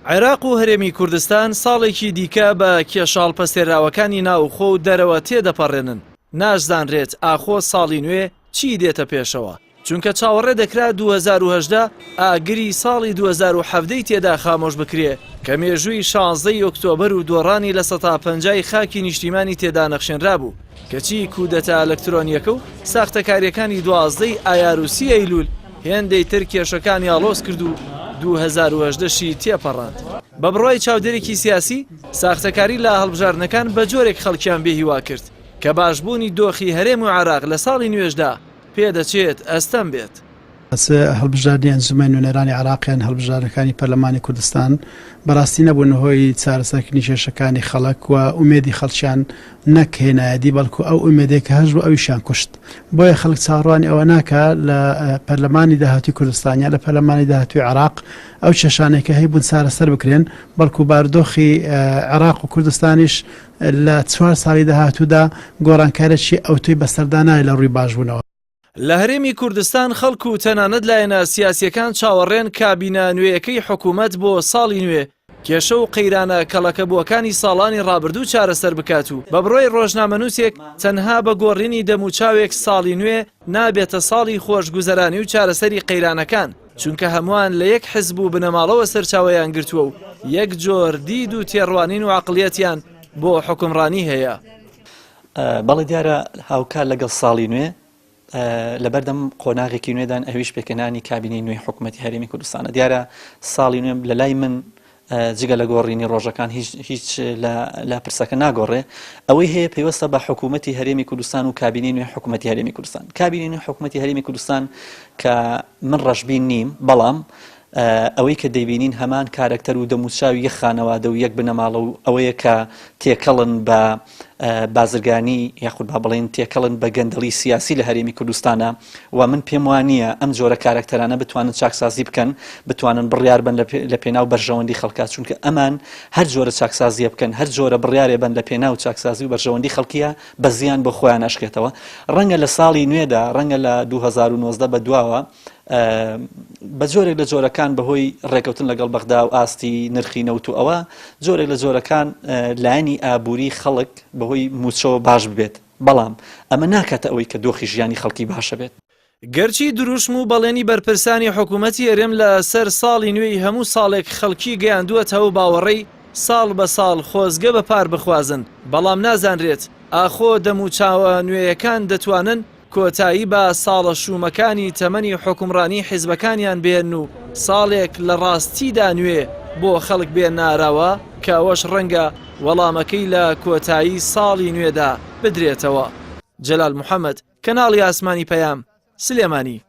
عێراق و هەرێمی کوردستان ساڵێکی دیکە بە کێشاڵ پەسێراوەکانی ناوخۆ و دەرەوە تێدەپەڕێنن. ناشزانرێت ئاخۆ ساڵی نوێ چی دێتە پێشەوە، چونکە چاوەڕێ دەکرا 2010 ئاگری ساڵی 2017 تێدا خامۆش بکرێ کە مێژووی 16 ئۆکتۆبەر و دۆڕانی لە 150 خاکی نیشتیمانی تێدا نەخشێنرا بوو کەچی کودەتا ئەلەکترۆنیەکە و ساختەکاریەکانی 12 ئایار و 30 ئەیلول هێندەی تر کێشەکانی ئاڵۆز کرد و 2018شی تێپەڕاند. بە بڕوای چاودێرێکی سیاسی ساختەکاری لە هەڵبژاردنەکان بە جۆرێک خەڵکیان بێهیوا کرد کە باشبوونی دۆخی هەرێم و عێراق لە ساڵی نوێژدا پێدەچێت ئەستەم بێت. هەڵبژاردننی ئەنجومەن نوێنەرانی عێراقیان هەڵبژاردنەکانی پەرلەمانی کوردستان بەڕاستی نەبوون هۆی چارەسەرکردنی کێشەکانی خەڵک و ئومێدی خەڵکیان نەکهێنایەتی بەڵکو ئەو ئومێدێک کە هەژ بوو ئەویشیان کوشت. بۆیە خەڵک چاڕوانی ئەوە ناکە لە پەرلەمانی داهاتووی کوردستانیا لە پەرلەمانی داهاتووی عێراق ئەو کێشانێکە هەیبوون چارەسەر بکرێن، بەڵکو بارودۆخی عێراق و کوردستانیش لە 4 ساڵی داهاتوودا گۆڕانکارێکی ئەوتوی بەسەردانای لە ڕووی باشبوونەوە. لە هەرێمی کوردستان خەڵک و تەنانەت لایەنە سیاسیەکان چاوەڕێن کابینە نوێیەکەی حکوومەت بۆ ساڵی نوێ کێشە و قەیرانە کەڵەکەبووەکانی ساڵانی ڕابردوو چارەسەر بکات و بە بڕۆی ڕۆژنامەنووسێک تەنها بە گۆڕینی دەموچاوێک ساڵی نوێ نابێتە ساڵی خۆشگوزەرانی و چارەسەری قەیرانەکان، چونکە هەمووان لە یەک حزب و بنەماڵەوە سەرچاوەیان گرتووە و یەک جۆر دید و تێڕوانین و عەقڵیەتیان بۆ حکومڕانی هەیە. بەڵێ دیارە هاوکار لەگەڵ ساڵی نوێ لەبەردەم قۆناغێکی نوێدان ئەویش پێکەنانی کابینەی نوێی حکوومەتی هەرێمی کوردستانە. دیارە ساڵی نوێ لە لای من جگە لە گۆڕینی ڕۆژەکان هیچ لە پرسەکە ناگۆڕێ، ئەوەی هەیە پێوەستە بە حکوومەتی هەرێمی کوردستان و کابینەی نوێی حکوومەتی هەرێمی کوردستان. کابینەی نوێی حکوومەتی هەرێمی کوردستان کە من ڕەشبین نیم، بەڵام ئەوەی کە دەیبینین هەمان کارکتەر و دەموچاوی یەک خانەوادە و یەک بنەماڵە و ئەوەیە کە تێکەڵن بە بازرگانی یاخود با بڵێن تێکەڵن بە گەندەڵی سیاسی لە هەرێمی کوردستانە و من پێم وانە ئەم جۆرە کارکتەرانە بتوانن چاکسازی بکەن، بتوانن بڕیار بن لە پێناو بەرژەوەندی خەڵکات، چونکە ئەمان هەر جۆرە چاکسازیە بکەن، هەر جۆرە بڕیارێ بن لە پێناو چاکسازی و بەرژەوەندی خەڵکیە بە زیان بۆ خۆیان ئەشکێتەوە. ڕەنگە لە ساڵی نوێدا، ڕەنگە لە 2019 بە دواوە بە جۆرێک لە جۆرەکان بەهۆی ڕێکەوتن لەگەڵ بەغدا و ئاستی نرخی نەوت و ئەوە جۆرێک لە جۆرەکان لایەنی ئابووری خەڵک بەهۆی موچەوە باش ببێت، بەڵام ئەمە ناکاتە ئەوەی کە دۆخی ژیانی خەڵکی باشە بێت. گەرچی دروشم و بەڵێنی بەرپرسانی حکوومەتی هەرێم لە سەر ساڵی نوێی هەموو ساڵێک خەڵکی گەیاندووەتەوە باوەڕێی ساڵ بە ساڵ خۆزگە بە پار بخوازن، بەڵام نازانرێت ئاخۆ دەموچاوە نوێیەکان دەتوانن کۆتایی بە ساڵە شومەکانی تەمەنی حکومڕانی حیزبەکانیان بێن و ساڵێک لە ڕاستیدا نوێ بۆ خەڵک بێن ناراوە کە ئەوەش ڕەنگە وەڵامەکەی لە کۆتایی ساڵی نوێدا بدرێتەوە. جەلال محەممەد، کەناڵی ئاسمانی پەیام، سلێمانی.